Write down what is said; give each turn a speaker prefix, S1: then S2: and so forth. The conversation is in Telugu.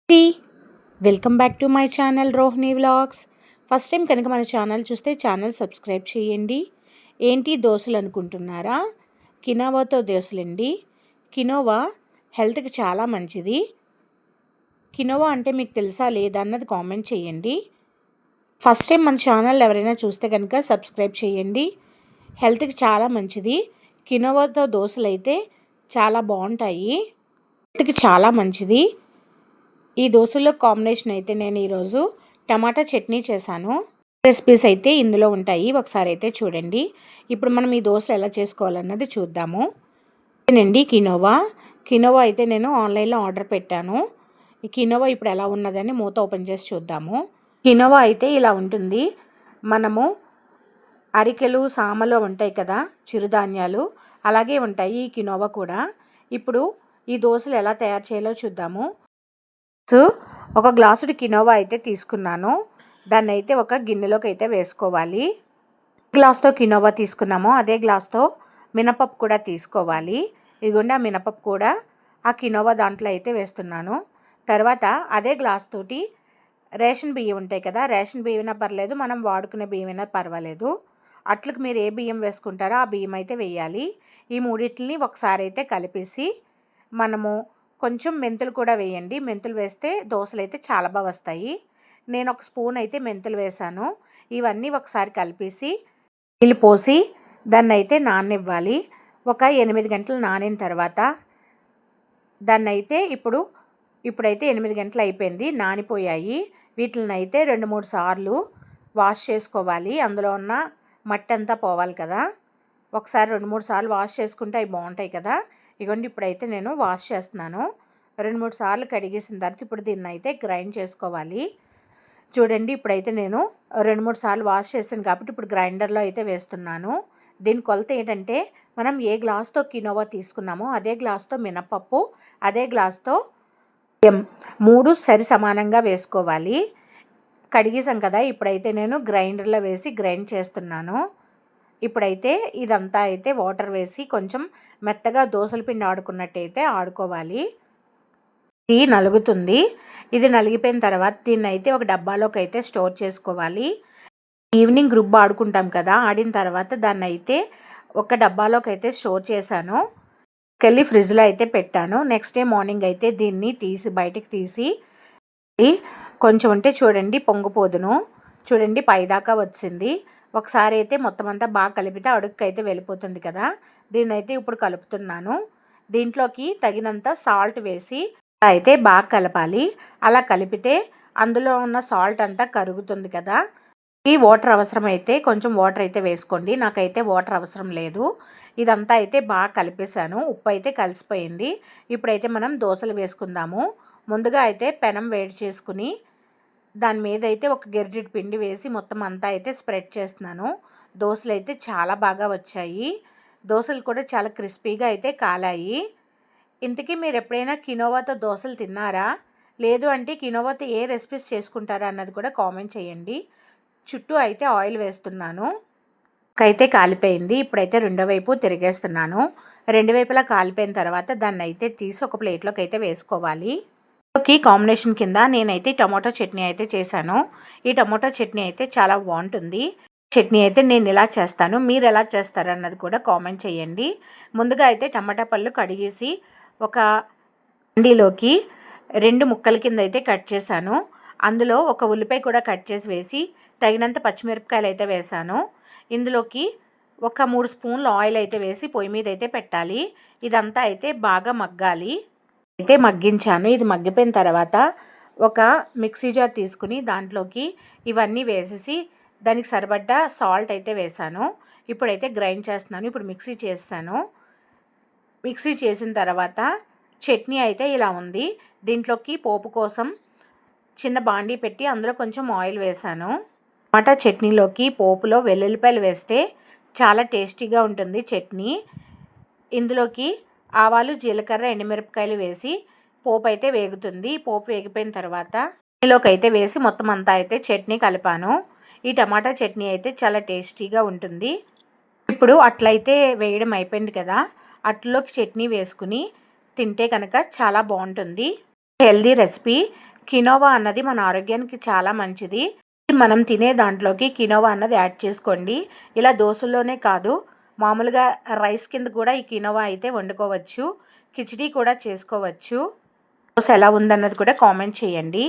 S1: Tea welcome back to my channel Rohini vlogs. First time కనుక మన ఛానల్ చూస్తే ఛానల్ సబ్స్క్రైబ్ చేయండి. ఏంటి దోశలు అనుకుంటున్నారా? కినోవాతో దోశలండి. కినోవా హెల్త్కి చాలా మంచిది. కినోవా అంటే మీకు తెలుసా లేదా అన్నది కామెంట్ చేయండి. ఫస్ట్ టైం మన ఛానల్ ఎవరైనా చూస్తే కనుక సబ్స్క్రైబ్ చేయండి. హెల్త్కి చాలా మంచిది. కినోవాతో దోశలు అయితే చాలా బాగుంటాయి. హెల్త్కి చాలా మంచిది. ఈ దోశల్లో కాంబినేషన్ అయితే నేను ఈరోజు టమాటా చట్నీ చేశాను. రెసిపీస్ అయితే ఇందులో ఉంటాయి, ఒకసారి అయితే చూడండి. ఇప్పుడు మనం ఈ దోశలు ఎలా చేసుకోవాలన్నది చూద్దాము. ఇదేనండి కినోవా అయితే నేను ఆన్లైన్లో ఆర్డర్ పెట్టాను. ఈ కినోవా ఇప్పుడు ఎలా ఉన్నదని మూత ఓపెన్ చేసి చూద్దాము. కినోవా అయితే ఇలా ఉంటుంది. మనము అరికెలు సామలు ఉంటాయి కదా, చిరుధాన్యాలు అలాగే ఉంటాయి ఈ కినోవా కూడా. ఇప్పుడు ఈ దోశలు ఎలా తయారు చేయాలో చూద్దాము. ఒక గ్లాసుడు కినోవా అయితే తీసుకున్నాను. దాన్ని అయితే ఒక గిన్నెలోకి అయితే వేసుకోవాలి. గ్లాస్తో కినోవా తీసుకున్నామో అదే గ్లాస్తో మినపప్పు కూడా తీసుకోవాలి. ఇదిగోండి ఆ మినపప్పు కూడా ఆ కినోవా దాంట్లో అయితే వేస్తున్నాను. తర్వాత అదే గ్లాస్ తోటి రేషన్ బియ్యం ఉంటాయి కదా, రేషన్ బియ్యమైనా పర్లేదు, మనం వాడుకునే బియ్యమైనా పర్వాలేదు. అట్లకు మీరు ఏ బియ్యం వేసుకుంటారో ఆ బియ్యం అయితే వేయాలి. ఈ మూడింటిని ఒకసారి అయితే కలిపేసి మనము కొంచెం మెంతులు కూడా వేయండి. మెంతులు వేస్తే దోశలు అయితే చాలా బాగా వస్తాయి. నేను ఒక స్పూన్ అయితే మెంతులు వేసాను. ఇవన్నీ ఒకసారి కలిపేసి నీళ్ళు పోసి దాన్ని అయితే నాననివ్వాలి. ఒక 8 గంటలు నానిన తర్వాత దాన్ని అయితే ఇప్పుడైతే 8 గంటలు అయిపోయింది, నానిపోయాయి. వీటిని అయితే 2-3 సార్లు వాష్ చేసుకోవాలి. అందులో ఉన్న మట్టి అంతా పోవాలి కదా. ఒకసారి 2-3 సార్లు వాష్ చేసుకుంటే అవి బాగుంటాయి కదా. ఇగోండి ఇప్పుడైతే నేను వాష్ చేస్తున్నాను. 2-3 సార్లు కడిగేసిన తర్వాత ఇప్పుడు దీన్ని అయితే గ్రైండ్ చేసుకోవాలి. చూడండి ఇప్పుడైతే నేను 2-3 సార్లు వాష్ చేశాను కాబట్టి ఇప్పుడు గ్రైండర్లో అయితే వేస్తున్నాను. దీని కొలత ఏంటంటే మనం ఏ గ్లాస్తో కినోవా తీసుకున్నామో అదే గ్లాస్తో మినపప్పు, అదే గ్లాస్తో బియ్యం 3 సరి సమానంగా వేసుకోవాలి. కడిగేసాం కదా, ఇప్పుడైతే నేను గ్రైండర్లో వేసి గ్రైండ్ చేస్తున్నాను. ఇప్పుడైతే ఇదంతా అయితే వాటర్ వేసి కొంచెం మెత్తగా దోసల పిండి ఆడుకున్నట్టయితే ఆడుకోవాలి. ఇది నలుగుతుంది. ఇది నలిగిపోయిన తర్వాత దీన్ని అయితే ఒక డబ్బాలోకి అయితే స్టోర్ చేసుకోవాలి. ఈవినింగ్ గ్రూప్ ఆడుకుంటాం కదా, ఆడిన తర్వాత దాన్ని అయితే ఒక డబ్బాలోకి అయితే స్టోర్ చేశాను. వెళ్ళి ఫ్రిడ్జ్లో అయితే పెట్టాను. నెక్స్ట్ డే మార్నింగ్ అయితే దీన్ని బయటికి తీసి కొంచెం ఉంటే చూడండి పొంగిపోదును. చూడండి పైదాకా వచ్చింది. ఒకసారి అయితే మొత్తం అంతా బాగా కలిపితే అడుగుకి అయితే వెళ్ళిపోతుంది కదా. దీన్ని అయితే ఇప్పుడు కలుపుతున్నాను. దీంట్లోకి తగినంత సాల్ట్ వేసి అయితే బాగా కలపాలి. అలా కలిపితే అందులో ఉన్న సాల్ట్ అంతా కరుగుతుంది కదా. ఈ వాటర్ అవసరమైతే కొంచెం వాటర్ అయితే వేసుకోండి. నాకైతే వాటర్ అవసరం లేదు. ఇదంతా అయితే బాగా కలిపేశాను. ఉప్పు అయితే కలిసిపోయింది. ఇప్పుడైతే మనం దోశలు వేసుకుందాము. ముందుగా అయితే పెనం వేడి చేసుకుని దాని మీద అయితే ఒక గెరిటెడు పిండి వేసి మొత్తం అంతా అయితే స్ప్రెడ్ చేస్తున్నాను. దోశలు అయితే చాలా బాగా వచ్చాయి. దోశలు కూడా చాలా క్రిస్పీగా అయితే కాలాయి. ఇంతకీ మీరు ఎప్పుడైనా కినోవాతో దోశలు తిన్నారా? లేదు అంటే కినోవాతో ఏ రెసిపీస్ చేసుకుంటారా అన్నది కూడా కామెంట్ చేయండి. చుట్టూ అయితే ఆయిల్ వేస్తున్నాను. అయితే కాలిపోయింది. ఇప్పుడైతే రెండో వైపు తిరిగేస్తున్నాను. 2 వైపులా కాలిపోయిన తర్వాత దాన్ని అయితే తీసి ఒక ప్లేట్లోకి అయితే వేసుకోవాలి. కాంబినేషన్ కింద నేనైతే టమాటో చట్నీ అయితే చేశాను. ఈ టమాటో చట్నీ అయితే చాలా బాగుంటుంది. చట్నీ అయితే నేను ఇలా చేస్తాను, మీరు ఎలా చేస్తారు అన్నది కూడా కామెంట్ చేయండి. ముందుగా అయితే టమాటా పళ్ళు కడిగేసి ఒక అండిలోకి 2 ముక్కల కింద అయితే కట్ చేశాను. అందులో ఒక ఉల్లిపాయ కూడా కట్ చేసి వేసి తగినంత పచ్చిమిరపకాయలు అయితే వేశాను. ఇందులోకి ఒక 3 స్పూన్లు ఆయిల్ అయితే వేసి పొయ్యి మీద అయితే పెట్టాలి. ఇదంతా అయితే బాగా మగ్గాలి. అయితే మగ్గించాను. ఇది మగ్గిపోయిన తర్వాత ఒక మిక్సీ జార్ తీసుకుని దాంట్లోకి ఇవన్నీ వేసేసి దానికి సరిపడ్డ సాల్ట్ అయితే వేసాను. ఇప్పుడైతే గ్రైండ్ చేస్తున్నాను. ఇప్పుడు మిక్సీ చేస్తాను. మిక్సీ చేసిన తర్వాత చట్నీ అయితే ఇలా ఉంది. దీంట్లోకి పోపు కోసం చిన్న బాండీ పెట్టి అందులో కొంచెం ఆయిల్ వేసాను. టమాటా చట్నీలోకి పోపులో వెల్లుల్లిపాయలు వేస్తే చాలా టేస్టీగా ఉంటుంది చట్నీ. ఇందులోకి ఆవాలు, జీలకర్ర, ఎండుమిరపకాయలు వేసి పోపు అయితే వేగుతుంది. పోపు వేగిపోయిన తర్వాత చట్నీలోకి అయితే వేసి మొత్తం అంతా అయితే చట్నీ కలిపాను. ఈ టమాటా చట్నీ అయితే చాలా టేస్టీగా ఉంటుంది. ఇప్పుడు అట్లయితే వేయడం అయిపోయింది కదా, అట్లోకి చట్నీ వేసుకుని తింటే కనుక చాలా బాగుంటుంది. Healthy recipe. కినోవా అన్నది మన ఆరోగ్యానికి చాలా మంచిది. మనం తినే దాంట్లోకి కినోవా అన్నది యాడ్ చేసుకోండి. ఇలా దోసల్లోనే కాదు, మామూలుగా రైస్ కింద కూడా ఈ కినోవా అయితే వండుకోవచ్చు. కిచిడీ కూడా చేసుకోవచ్చు. దోస ఎలా ఉందన్నది కూడా కామెంట్ చేయండి.